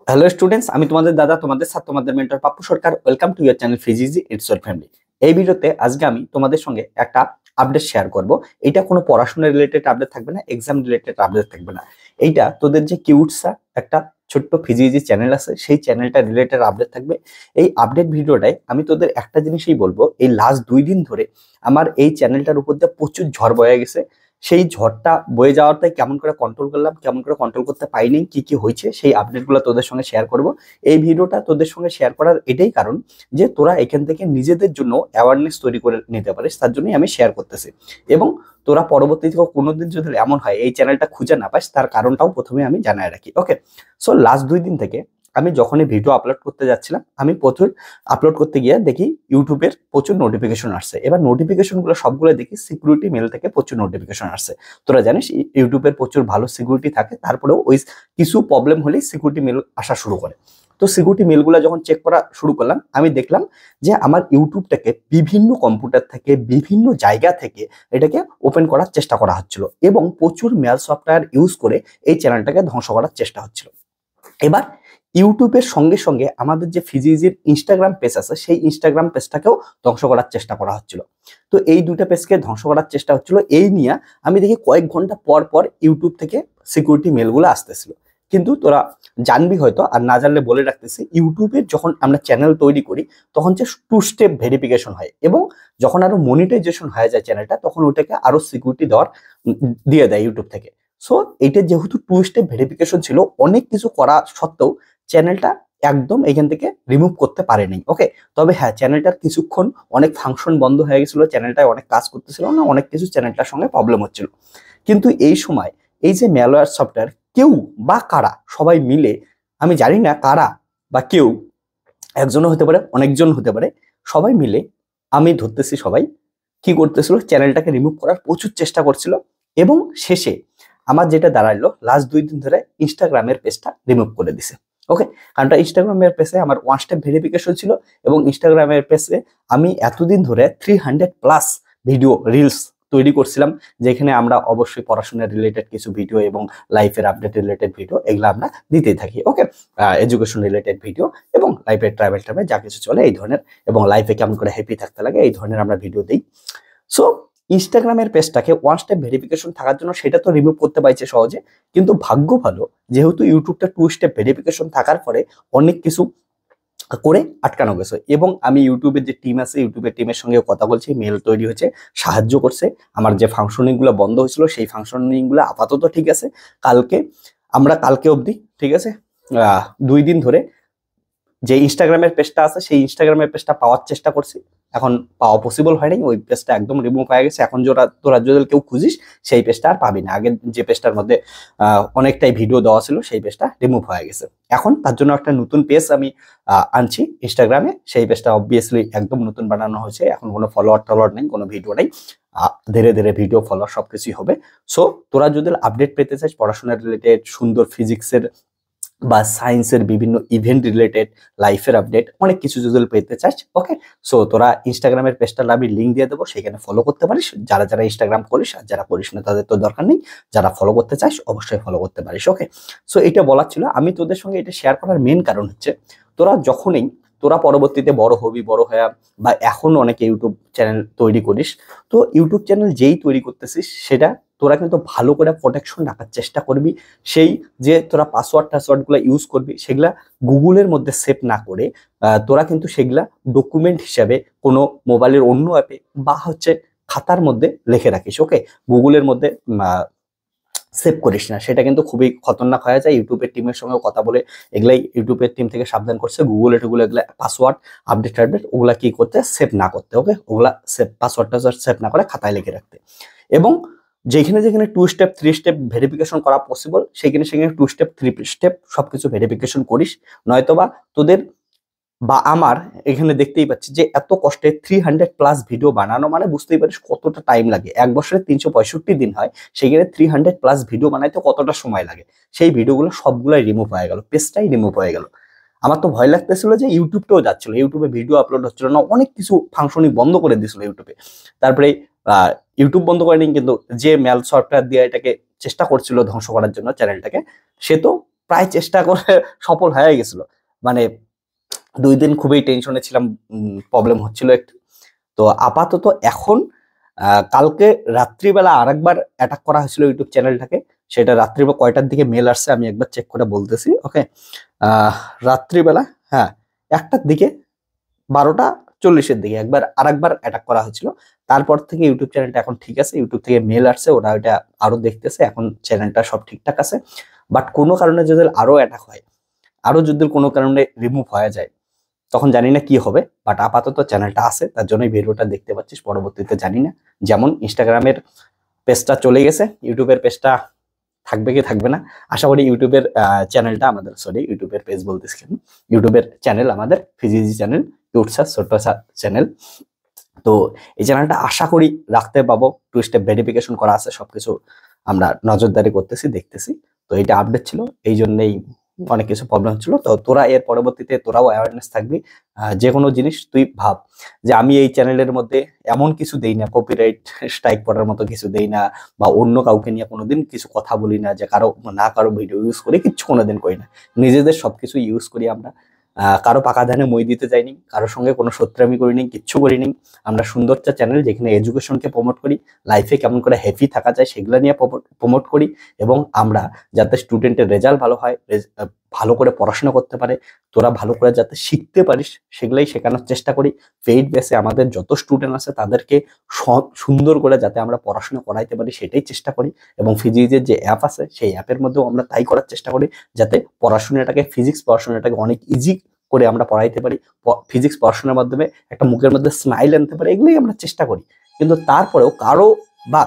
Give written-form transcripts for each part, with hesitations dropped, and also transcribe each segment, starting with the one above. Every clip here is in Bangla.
হ্যালো স্টুডেন্টস, আমি তোমাদের দাদা, তোমাদের স্যার, তোমাদের mentor Pappu Sarkar. Welcome to your channel ফিজিজি ইটস ইওর ফ্যামিলি। এই ভিডিওতে আজকে আমি তোমাদের সঙ্গে একটা আপডেট শেয়ার করব। এটা কোনো পড়াশোনা রিলেটেড আপডেট থাকবে না, এক্সাম রিলেটেড আপডেট থাকবে না। এইটা তোদের যে কিউটসা একটা ছোট্ট ফিজিজি চ্যানেল আছে, সেই চ্যানেলটা রিলেটেড আপডেট থাকবে। এই আপডেট ভিডিওটায় আমি তোদের একটা জিনিসই বলবো, এই লাস্ট 2 দিন ধরে আমার এই চ্যানেলটার উপর দিয়ে প্রচুর ঝড় বয়ে গেছে। সেই ঝড়টা বয়ে যাওয়াটাই কেমন করে কন্ট্রোল করলাম, কেমন করে কন্ট্রোল করতে পারিনি, কি কি হয়েছে, সেই আপডেটগুলো তোদের সঙ্গে শেয়ার করব। এই ভিডিওটা তোদের সঙ্গে শেয়ার করার এটাই কারণ যে তোরা এখান থেকে নিজেদের জন্য অ্যাওয়ারনেস তৈরি করে নিতে পারিস, তার জন্যই আমি শেয়ার করতেছি। এবং তোরা পরবর্তীতে কোনোদিন যদি এমন হয় এই চ্যানেলটা খুঁজে না পাস, তার কারণটাও প্রথমে আমি জানাই রাখি। ওকে, সো লাস্ট 2 দিন থেকে আমি যখনই ভিডিও আপলোড করতে যাচ্ছিলাম, আমি প্রচুর আপলোড করতে গিয়ে দেখি ইউটিউবের প্রচুর নোটিফিকেশন আসছে। এবার নোটিফিকেশন গুলো সবগুলো দেখি সিকিউরিটি মেল থেকে প্রচুর নোটিফিকেশন আসছে। তোরা জানিস ইউটিউবের প্রচুর ভালো সিকিউরিটি থাকে, তারপরেও ওই কিছু প্রবলেম হলেই সিকিউরিটি মেল আসা শুরু করে। তো সিকিউরিটি মেলগুলো যখন চেক করা শুরু করলাম, আমি দেখলাম যে আমার ইউটিউবটাকে বিভিন্ন কম্পিউটার থেকে, বিভিন্ন জায়গা থেকে এটাকে ওপেন করার চেষ্টা করা হচ্ছিল এবং প্রচুর মেল সফটওয়্যার ইউজ করে এই চ্যানেলটাকে ধ্বংস করার চেষ্টা হচ্ছিল। এবার ইউটিউবের সঙ্গে সঙ্গে আমাদের যে ফিজিজির ইনস্টাগ্রাম পেজ আছে, সেই ইনস্টাগ্রাম পেজটাকেও ধ্বংস করার চেষ্টা করা হচ্ছিল। তো এই দুটো পেজকে ধ্বংস করার চেষ্টা হচ্ছিল। এই নিয়ে আমি দেখি কয়েক ঘন্টা পর পর ইউটিউব থেকে সিকিউরিটি মেলগুলো আসতেছিল। কিন্তু তোরা জানবি হয়তো, আর না জানলে বলে রাখতেছি, ইউটিউবের যখন আমরা চ্যানেল তৈরি করি তখন যে 2 স্টেপ ভেরিফিকেশন হয় এবং যখন আরো মনিটাইজেশন হয়ে যায় চ্যানেলটা, তখন ওটাকে আরো সিকিউরিটি দিয়ে দেয় ইউটিউব থেকে। সো এটা যেহেতু 2 স্টেপ ভেরিফিকেশন ছিল, অনেক কিছু করা সত্ত্বেও চ্যানেলটা একদম এখান থেকে রিমুভ করতে পারেনি। ওকে, তবে হ্যাঁ, চ্যানেলটার কিছুক্ষণ অনেক ফাংশন বন্ধ হয়ে গেছিল, চ্যানেলটায় অনেক কাজ করতেছিল না, অনেক কিছু চ্যানেলটার সঙ্গে প্রবলেম হচ্ছিল। কিন্তু এই সময় এই যে ম্যালওয়্যার সফটওয়্যার, কেউ বা কারা সবাই মিলে, আমি জানি না কারা বা কেউ, একজনও হতে পারে, অনেকজন হতে পারে, সবাই মিলে, আমি ধরতেছি সবাই কি করতেছিল, চ্যানেলটাকে রিমুভ করার প্রচুর চেষ্টা করছিল। এবং শেষে আমার যেটা দাঁড়ালো, লাস্ট 2 দিন ধরে ইনস্টাগ্রামের পেজটা রিমুভ করে দিছে। ওকে, কারণ ইনস্টাগ্রামের পেজে আমার 1 স্টেপ ভেরিফিকেশন ছিল এবং ইনস্টাগ্রামের পেজে আমি এতদিন ধরে 300+ ভিডিও রিলস তৈরি করছিলাম, যেখানে আমরা অবশ্যই পড়াশোনা রিলেটেড কিছু ভিডিও এবং লাইফের আপডেট রিলেটেড ভিডিও এগুলো আমরা দিতেই থাকি। ওকে, এডুকেশন রিলেটেড ভিডিও এবং লাইফের ট্রাভেল যা কিছু চলে এই ধরনের, এবং লাইফে কেমন করে হ্যাপি থাকতে লাগে এই ধরনের আমরা ভিডিও দিই। সো ইনস্টাগ্রামের পেজটাকে 1 স্টেপ ভেরিফিকেশন থাকার জন্য সেটা তো রিমুভ করতে পারছে সহজে, কিন্তু ভাগ্য ভালো যেহেতু ইউটিউবটা 2 স্টেপ ভেরিফিকেশন থাকার পরে অনেক কিছু করে আটকানো গেছে। এবং আমি ইউটিউবের যে টিম আছে, ইউটিউবের টিমের সঙ্গে কথা বলছি, মেল তৈরি হয়েছে, সাহায্য করছে। আমার যে ফাংশনিং গুলো বন্ধ হয়েছিল সেই ফাংশনিং গুলো আপাতত ঠিক আছে। কালকে অবধি ঠিক আছে, 2 দিন ধরে যে ইনস্টাগ্রামের পেজটা আছে সেই ইনস্টাগ্রামের পেজটা পাওয়ার চেষ্টা করছি, এখন পাওয়া পসিবল হয়নি, ওই পেজটা একদম রিমুভ হয়ে গেছে। এখন তোরা যদি কেউ খুঁজিস সেই পেজটা আর পাবি না। আগে যে পেজটার মধ্যে অনেকটাই ভিডিও দেওয়া ছিল সেই পেজটা রিমুভ হয়ে গেছে। এখন তার জন্য একটা নতুন পেজ আমি আনছি ইনস্টাগ্রামে, সেই পেজটা অবভিয়াসলি একদম নতুন বানানো হয়েছে। এখন কোনো ফলোয়ার নেই, কোনো ভিডিও নেই, ধীরে ধীরে ভিডিও ফলোয়ার সবকিছুই হবে। সো তোরা যদি আপডেট পেতে চাস পড়াশোনা রিলেটেড, সুন্দর ফিজিক্সের বা সায়েন্সের বিভিন্ন ইভেন্ট রিলেটেড, লাইফের আপডেট, অনেক কিছু যদি পেতে চাস, ওকে, সো তোরা ইনস্টাগ্রামের পেজটা আমি লিঙ্ক দিয়ে দেবো, সেখানে ফলো করতে পারিস। যারা যারা ইনস্টাগ্রাম করিস, আর যারা করিস না তাদের তো দরকার নেই, যারা ফলো করতে চাস অবশ্যই ফলো করতে পারিস। ওকে, সো এটা বলার ছিল। আমি তোদের সঙ্গে এটা শেয়ার করার মেন কারণ হচ্ছে, তোরা পরবর্তীতে বড় হবি, বড় হয়ে বা এখন অনেকে ইউটিউব চ্যানেল তৈরি করিস, তো ইউটিউব চ্যানেল যেই তৈরি করতেছিস সেটা তোরা কিন্তু ভালো করে প্রোটেকশন রাখার চেষ্টা করবি। সেই যে তোরা পাসওয়ার্ড গুলো ইউজ করবি সেগুলা গুগলের মধ্যে সেভ না করে তোরা কিন্তু সেগুলা ডকুমেন্ট হিসাবে কোনো মোবাইলের অন্য অ্যাপে বা খাতার মধ্যে লিখে রাখিস। ওকে, গুগলের মধ্যে সেভ করিস না, সেটা কিন্তু খুবই খতরনাক হয়ে যায়। ইউটিউবের টিমের সঙ্গে কথা বলে এগুলাই ইউটিউবের টিম থেকে সাবধান করছে, গুগলে টুগুলো এগুলা পাসওয়ার্ড আপডেট ওগুলা কি করতে, সেভ না করতে। ওকে, ওগুলা পাসওয়ার্ডটা সেভ না করে খাতায় লিখে রাখতে। এবং যেখানে যেখানে 2 স্টেপ 3 স্টেপ ভেরিফিকেশন করা পসিবল, সেখানে 2 স্টেপ 3 স্টেপ সবকিছু ভেরিফিকেশন করিস। নয়তোবা তোদের বা আমার এখানে দেখতেই পাচ্ছি যে এত কষ্টে 300+ ভিডিও বানানো, মানে বুঝতেই পারিস কতটা টাইম লাগে। এক বছরে 365 দিন হয়, সেখানে 300+ ভিডিও বানাইতে কতটা সময় লাগে। সেই ভিডিওগুলো সবগুলাই রিমুভ হয়ে গেল, পেজটাই রিমুভ হয়ে গেল। আমার তো ভয় লাগতেছিল যে ইউটিউবটাও যাচ্ছিল, ইউটিউবে ভিডিও আপলোড হচ্ছিল না, অনেক কিছু ফাংশনই বন্ধ করে দিয়েছিল ইউটিউবে। তারপরে ইউটিউব বন্ধ করেনি, কিন্তু যে মেল সফটওয়্যার দিয়ে এটাকে চেষ্টা করছিল ধ্বংস করার জন্য চ্যানেলটাকে, সে তো প্রায় চেষ্টা করে সফল হয়ে গেছিল। মানে 2 দিন খুবই টেনশনে ছিলাম, প্রবলেম হচ্ছিল একটু। তো আপাতত এখন কালকে রাত্রিবেলা আরেকবার অ্যাটাক করা হয়েছিল ইউটিউব চ্যানেলটাকে। সেটা রাত্রিবেলা কয়টার দিকে মেল আসছে আমি একবার চেক করে বলতেছি। ওকে, রাত্রিবেলা, হ্যাঁ, 1টার দিকে, 12:40-এর দিকে আরেকবার অ্যাটাক করা হয়েছিল। তারপর থেকে ইউটিউব চ্যানেলটা এখন ঠিক আছে। ইউটিউব থেকে মেল আসছে, ওরা ওইটা আরো দেখতেছে, এখন চ্যানেলটা সব ঠিকঠাক আছে। বাট কোনো কারণে যদি আরো অ্যাটাক হয়, আরো যদি কোনো কারণে রিমুভ হয়ে যায়, তখন জানি না কি হবে। বাট আপাতত চ্যানেলটা আছে, তার জন্যই ভিডিওটা দেখতে পাচ্ছিস। পরবর্তীতে জানি না, যেমন ইনস্টাগ্রামের পেজটা চলে গেছে, ইউটিউবের পেজটা থাকবে কি থাকবে না। আশা করি ইউটিউবের চ্যানেলটা আমাদের, সরি ইউটিউবের পেজ বলতেছি কেন, ইউটিউবের চ্যানেল আমাদের ফিজিজি চ্যানেল, কিউটসার ছোট্ট চ্যানেল। তো এই চ্যানেলটা আশা করি রাখতে পাবো। 2 স্টেপ ভেরিফিকেশন করা আছে, সবকিছু আমরা নজরদারি করতেছি, দেখতেছি। তো এটা আপডেট ছিল, এই জন্যই অনেক কিছু প্রবলেম হচ্ছিল। তো তোরা এর পরবর্তীতে তোরাও অ্যাওয়ারনেস থাকবি। যে কোনো জিনিস তুই ভাব যে আমি এই চ্যানেলের মধ্যে এমন কিছু দেই না, কপিরাইট স্ট্রাইক করার মতো কিছু দেই না, বা অন্য কাউকে নিয়ে কোনোদিন কিছু কথা বলি না, যে কারো ভিডিও ইউজ করি, কিচ্ছু কোনোদিন করি না। নিজেদের সবকিছু ইউজ করি আমরা। কারো পাকা ধানে মই দিতে যাইনি, কারোর সঙ্গে কোনো শত্রুতামি করিনি, কিচ্ছু করিনি। আমরা সুন্দরটা চ্যানেল, যেখানে এডুকেশনকে প্রমোট করি, লাইফে কেমন করে হ্যাপি থাকা যায় সেগুলো নিয়ে প্রমোট করি, এবং আমরা যাতে স্টুডেন্টের রেজাল্ট ভালো হয়, ভালো করে পড়াশোনা করতে পারে, তোরা ভালো করে যাতে শিখতে পারিস, সেগুলাই শেখানোর চেষ্টা করি। পেইড বেসে আমাদের যত স্টুডেন্ট আছে তাদেরকে সুন্দর করে যাতে আমরা পড়াশোনা করাইতে পারি, সেটাই চেষ্টা করি। এবং ফিজিক্সের যে অ্যাপ আছে, সেই অ্যাপের মধ্যেও আমরা তাই করার চেষ্টা করি, যাতে ফিজিক্স পড়াশোনাটাকে অনেক ইজি করে আমরা পড়াইতে পারি। ফিজিক্স পড়াশোনার মাধ্যমে একটা মুখের মধ্যে স্মাইল আনতে পারি, এগুলোই আমরা চেষ্টা করি। কিন্তু তারপরেও কারো বা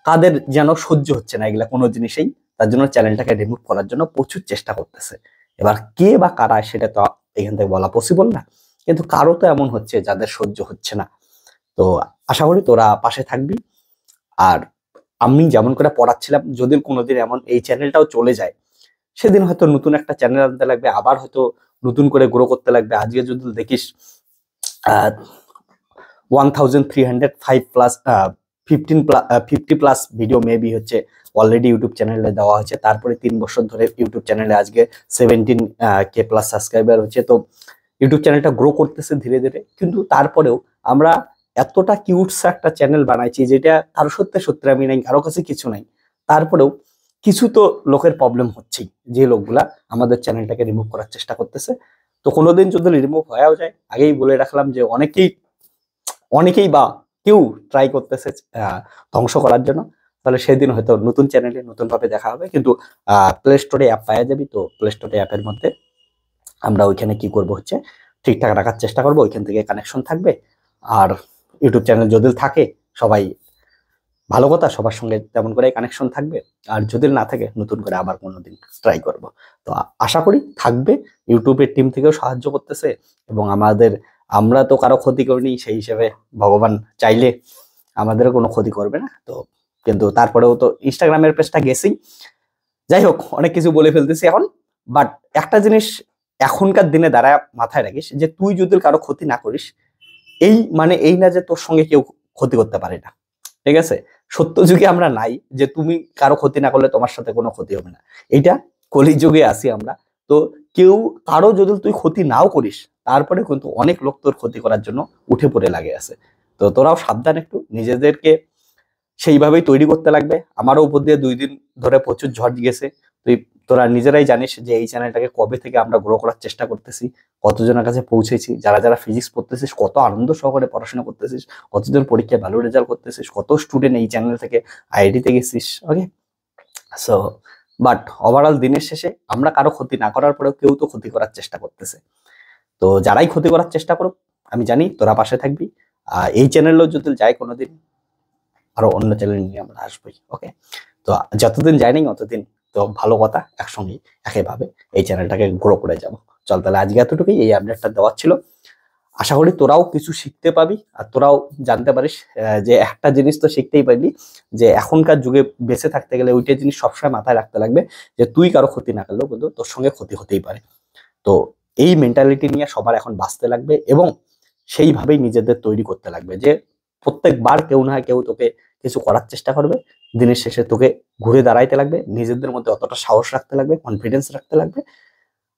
কাদের যেন সহ্য হচ্ছে না এগুলা কোনো জিনিসেই, তার জন্য চ্যানেলটাকে রিমুভ করার জন্য প্রচুর চেষ্টা করতেছে। এবার কে বা কারা, সেটা তো এখান থেকে বলা পসিবল না, কিন্তু কারো তো এমন হচ্ছে যাদের সহ্য হচ্ছে না। তো আশা করি তোরা পাশে থাকবি। আর আমি যেমন করে পড়াচ্ছিলাম, যদি কোনোদিন এমন এই চ্যানেলটাও চলে যায়, সেদিন হয়তো নতুন একটা চ্যানেল আনতে লাগবে, আবার হয়তো নতুন করে গ্রো করতে লাগবে। আজকে যদি দেখিস 1305 প্লাস 50 প্লাস ভিডিও মেবি হচ্ছে অলরেডি ইউটিউব চ্যানেলে দেওয়া হয়েছে। তারপরে 3 বছর ধরে ইউটিউব চ্যানেলে আজকে 17K প্লাস সাবস্ক্রাইবার হচ্ছে। তো ইউটিউব চ্যানেলটা গ্রো করতেছে ধীরে ধীরে। কিন্তু তারপরেও আমরা এতটা কিউটস একটা চ্যানেল বানাইছি, যেটা কারো সত্যি আমি নাই, কারো কাছে কিছু নাই। তারপরেও কিছু তো লোকের প্রবলেম হচ্ছেই, যে লোকগুলা আমাদের চ্যানেলটাকে রিমুভ করার চেষ্টা করতেছে। তো কোনোদিন যদি রিমুভ হয়েও যায়, আগেই বলে রাখলাম যে অনেকেই বা কেউ ট্রাই করতেছে ধ্বংস করার জন্য। তাহলে সেদিন হয়তো নতুন চ্যানেলে নতুন ভাবে দেখা হবে। কিন্তু প্লে স্টোরে অ্যাপ পাওয়া যাবে। তো প্লে স্টোরে অ্যাপের মধ্যে আমরা ওইখানে কি করব হচ্ছে ঠিকঠাক রাখার চেষ্টা করব, ওইখান থেকে কানেকশন থাকবে। আর ইউটিউব চ্যানেল যদি থাকে, সবাই ভালো কথা, সবার সঙ্গে তেমন করে কানেকশন থাকবে। আর যদি না থাকে, নতুন করে আবার কোনোদিন ট্রাই করব। তো আশা করি থাকবে। ইউটিউবের টিম থেকেও সাহায্য করতেছে, এবং আমরা তো কারো ক্ষতি করিনি, সেই হিসেবে ভগবান চাইলে আমাদেরও কোনো ক্ষতি করবে না। তো কিন্তু তারপরেও তো ইনস্টাগ্রামের পেজটা গেছেই। যাই হোক, অনেক কিছু বলে ফেলতেছি এখন। বাট একটা জিনিস এখনকার দিনে দাঁড়ায় মাথায় রাখিস, যে তুই যদি কারো ক্ষতি না করিস, এই না যে তোর সঙ্গে কেউ ক্ষতি করতে পারে না। ঠিক আছে, সত্য যুগে আমরা নাই যে তুমি কারো ক্ষতি না করলে তোমার সাথে কোনো ক্ষতি হবে না। এইটা কলিযুগে আসি আমরা। তো কারো যদি তুই ক্ষতি নাও করিস, তারপরে কিন্তু অনেক লোক তোর ক্ষতি করার জন্য উঠে পড়ে লাগে আছে। তো তোরাও সাবধান, একটু নিজেদেরকে সেইভাবেই তৈরি করতে লাগবে। আমারও উপর দিয়ে 2 দিন ধরে প্রচুর ঝড় গেছে। তোরা নিজেরাই জানিস যে এই চ্যানেলটাকে কবে থেকে আমরা গ্রো করার চেষ্টা করতেছি, কতজনের কাছে পৌঁছেছি, যারা যারা ফিজিক্স পড়তেছিস কত আনন্দ সহকারে পড়াশোনা করতেছিস, কতজন পরীক্ষায় ভালো রেজাল্ট করতেছিস, কত স্টুডেন্ট এই চ্যানেল থেকে আইআইটিতে গেছিস। ওকে, সো বাট ওভারঅল দিনের শেষে আমরা কারো ক্ষতি না করার পরেও কেউ তো ক্ষতি করার চেষ্টা করতেছে। তো যারাই ক্ষতি করার চেষ্টা করুক, আমি জানি তোরা পাশে থাকবি। এই চ্যানেলও যদি যায় কোনোদিন, আরো অন্য চ্যানেল নিয়ে আমরা আসবোই। ওকে, তো যতদিন যায়নি অতদিন তো ভালো কথা, একসঙ্গে একইভাবে এই চ্যানেলটাকে গ্রো করে যাব। চল তাহলে আজকে এতটুকুই, এই আপডেটটা দেওয়ার ছিল। আশা করি তোরাও কিছু শিখতে পাবি, আর তোরাও জানতে পারিস যে একটা জিনিস তো শিখতেই পারবি, যে এখনকার যুগে বেঁচে থাকতে গেলে ওইটা জিনিস সবসময় মাথায় রাখতে লাগবে, যে তুই কারো ক্ষতি না করলেও কিন্তু তোর সঙ্গে ক্ষতি হতেই পারে। তো এই মেন্টালিটি নিয়ে সবার এখন বাঁচতে লাগবে, এবং সেইভাবেই নিজেদের তৈরি করতে লাগবে, যে প্রত্যেকবার কেউ না কেউ তোকে কিছু করার চেষ্টা করবে। দিনের শেষে তোকে ঘুরে দাঁড়াইতে লাগবে, নিজেদের মধ্যে অতটা সাহস রাখতে লাগবে, কনফিডেন্স রাখতে লাগবে,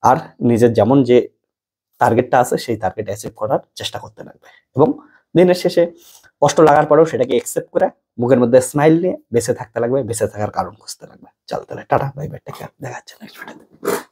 আর নিজের যেমন যে টার্গেটটা আছে সেই টার্গেট অ্যাচিভ করার চেষ্টা করতে লাগবে। এবং দিনের শেষে কষ্ট লাগার পরেও সেটাকে একসেপ্ট করে মুখের মধ্যে স্মাইল নিয়ে বেঁচে থাকতে লাগবে, বেঁচে থাকার কারণ খুঁজতে লাগবে। চল তাহলে tata, bye bye, take care, দেখা হচ্ছে নেক্সট ভিডিওতে।